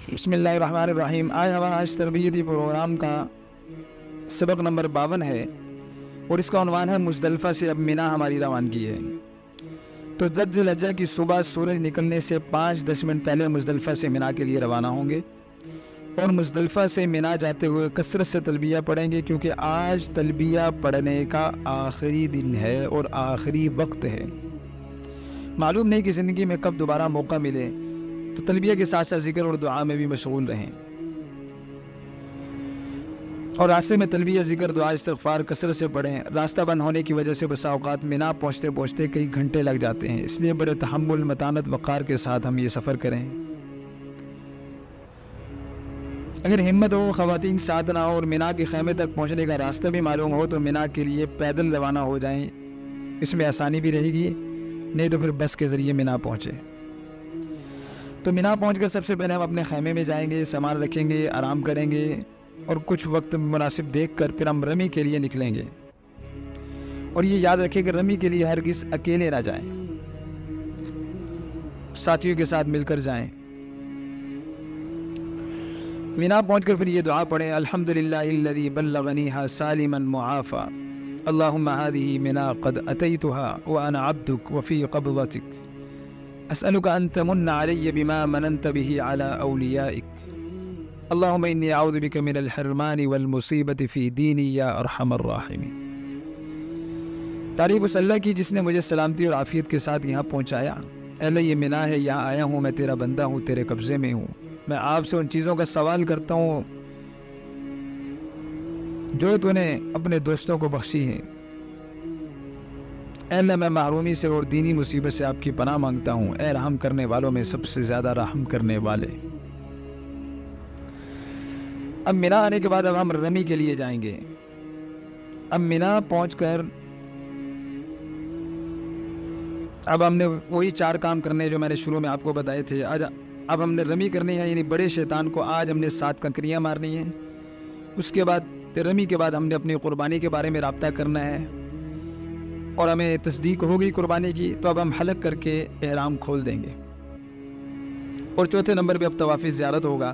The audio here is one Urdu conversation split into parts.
بسم اللہ الرحمن الرحیم۔ آج ہمارا تربیتی پروگرام کا سبق نمبر 52 ہے اور اس کا عنوان ہے مزدلفہ سے اب مینا ہماری روانگی ہے۔ تو ذی الحجہ کی صبح سورج نکلنے سے 5-10 منٹ پہلے مزدلفہ سے مینا کے لیے روانہ ہوں گے اور مزدلفہ سے مینا جاتے ہوئے کثرت سے تلبیہ پڑھیں گے، کیونکہ آج تلبیہ پڑھنے کا آخری دن ہے اور آخری وقت ہے۔ معلوم نہیں کہ زندگی میں کب دوبارہ موقع ملے، تو تلبیہ کے ساتھ ساتھ ذکر اور دعا میں بھی مشغول رہیں، اور راستے میں تلبیہ، ذکر، دعا، استغفار کثرت سے پڑھیں۔ راستہ بند ہونے کی وجہ سے بسا اوقات مینا پہنچتے پہنچتے کئی گھنٹے لگ جاتے ہیں، اس لیے بڑے تحمل، متانت، وقار کے ساتھ ہم یہ سفر کریں۔ اگر ہمت ہو، خواتین ساتھ نہ ہو اور مینا کے خیمے تک پہنچنے کا راستہ بھی معلوم ہو تو مینا کے لیے پیدل روانہ ہو جائیں، اس میں آسانی بھی رہے گی، نہیں تو پھر بس کے ذریعے مینا پہنچے۔ تو مینا پہنچ کر سب سے پہلے ہم اپنے خیمے میں جائیں گے، سامان رکھیں گے، آرام کریں گے اور کچھ وقت مناسب دیکھ کر پھر ہم رمی کے لیے نکلیں گے۔ اور یہ یاد رکھیں کہ رمی کے لیے ہرگز اکیلے نہ جائیں، ساتھیوں کے ساتھ مل کر جائیں۔ مینا پہنچ کر پھر یہ دعا پڑھیں: الحمدللہ الذی بلغنیہا سالما معافا، اللہم ہذہ منا قد اتیتها وانا عبدک وفی قبضتک، اسألک ان تمن علی بما مننت به علی اولیائک، اللہم انی اعوذ بک من الحرمان والمصیبت فی دینی یا ارحم الراحمین۔ تعریف اس اللہ کی جس نے مجھے سلامتی اور عافیت کے ساتھ یہاں پہنچایا۔ اے اللہ، یہ مینا ہے، یہاں آیا ہوں، میں تیرا بندہ ہوں، تیرے قبضے میں ہوں۔ میں آپ سے ان چیزوں کا سوال کرتا ہوں جو تو نے اپنے دوستوں کو بخشی ہیں۔ اے اللہ، میں محرومی سے اور دینی مصیبت سے آپ کی پناہ مانگتا ہوں، اے رحم کرنے والوں میں سب سے زیادہ رحم کرنے والے۔ اب مینا آنے کے بعد اب ہم رمی کے لیے جائیں گے۔ اب مینا پہنچ کر اب ہم نے وہی 4 کام کرنے جو میں نے شروع میں آپ کو بتائے تھے۔ اب ہم نے رمی کرنی ہے، یعنی بڑے شیطان کو آج ہم نے 7 کنکریاں مارنی ہیں۔ اس کے بعد رمی کے بعد ہم نے اپنی قربانی کے بارے میں رابطہ کرنا ہے اور ہمیں تصدیق ہوگی قربانی کی، تو اب ہم حلق کر کے احرام کھول دیں گے۔ اور چوتھے نمبر پہ اب طواف زیارت ہوگا۔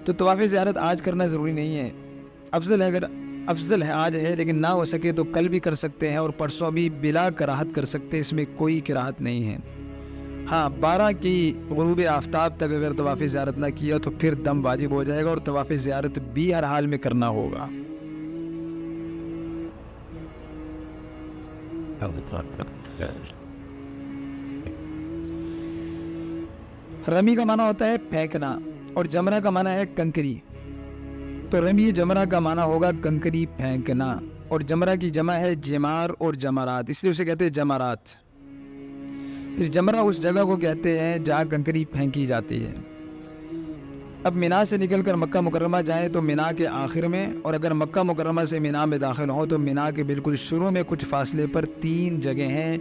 تو طواف زیارت آج کرنا ضروری نہیں ہے، افضل ہے آج ہے، لیکن نہ ہو سکے تو کل بھی کر سکتے ہیں اور پرسوں بھی بلا کراہت کر سکتے ہیں، اس میں کوئی کراہت نہیں ہے۔ ہاں، 12 کی غروب آفتاب تک اگر طواف زیارت نہ کیا تو پھر دم واجب ہو جائے گا اور طواف زیارت بھی ہر حال میں کرنا ہوگا۔ رمی کا معنی ہوتا ہے پھینکنا اور جمرہ کا معنی ہے کنکری۔ تو رمی جمرہ کا معنی ہوگا کنکری پھینکنا، اور جمرہ کی جمع ہے جمار اور جمرات، اس لیے اسے کہتے ہیں جمرات۔ پھر جمرہ اس جگہ کو کہتے ہیں جہاں کنکری پھینکی جاتی ہے۔ اب مینا سے نکل کر مکہ مکرمہ جائیں تو مینا کے آخر میں، اور اگر مکہ مکرمہ سے مینا میں داخل ہوں تو مینا کے بالکل شروع میں کچھ فاصلے پر 3 جگہ ہیں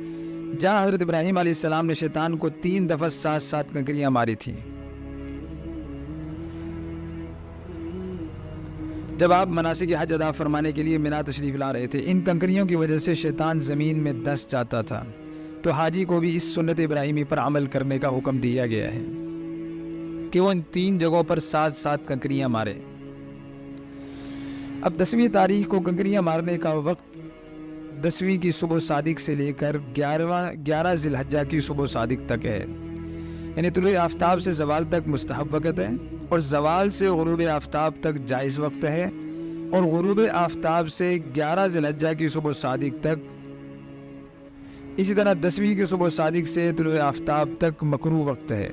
جہاں حضرت ابراہیم علیہ السلام نے شیطان کو 3 دفعہ 7 کنکریاں ماری تھیں۔ جب آپ مناسک حج ادا فرمانے کے لیے مینا تشریف لا رہے تھے، ان کنکریوں کی وجہ سے شیطان زمین میں دس جاتا تھا، تو حاجی کو بھی اس سنت ابراہیمی پر عمل کرنے کا حکم دیا گیا ہے کہ وہ ان 3 جگہوں پر 7 کنکریاں مارے۔ اب 10ویں تاریخ کو کنکریاں مارنے کا وقت 10ویں کی صبح صادق سے لے کر 11 ذی الحجہ کی صبح صادق تک ہے، یعنی طلوع آفتاب سے زوال تک مستحب وقت ہے، اور زوال سے غروب آفتاب تک جائز وقت ہے، اور غروب آفتاب سے 11 ذی الحجہ کی صبح صادق تک، اسی طرح 10ویں کی صبح صادق سے طلوع آفتاب تک مکروہ وقت ہے۔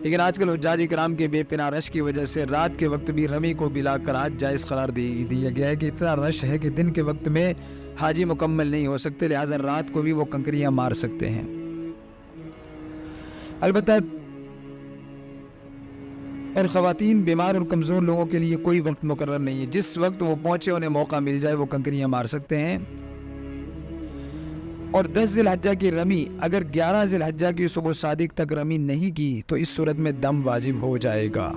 لیکن آج کل حجاج کرام کے بے پناہ رش کی وجہ سے رات کے وقت بھی رمی کو بلا کراہت جائز قرار دیا گیا ہے کہ اتنا رش ہے کہ دن کے وقت میں حاجی مکمل نہیں ہو سکتے، لہٰذا رات کو بھی وہ کنکریاں مار سکتے ہیں۔ البتہ اور خواتین، بیمار اور کمزور لوگوں کے لیے کوئی وقت مقرر نہیں ہے، جس وقت وہ پہنچے انہیں موقع مل جائے وہ کنکریاں مار سکتے ہیں۔ اور 10 ذی الحجہ کی رمی اگر 11 ذی الحجہ کی صبح صادق تک رمی نہیں کی تو اس صورت میں دم واجب ہو جائے گا۔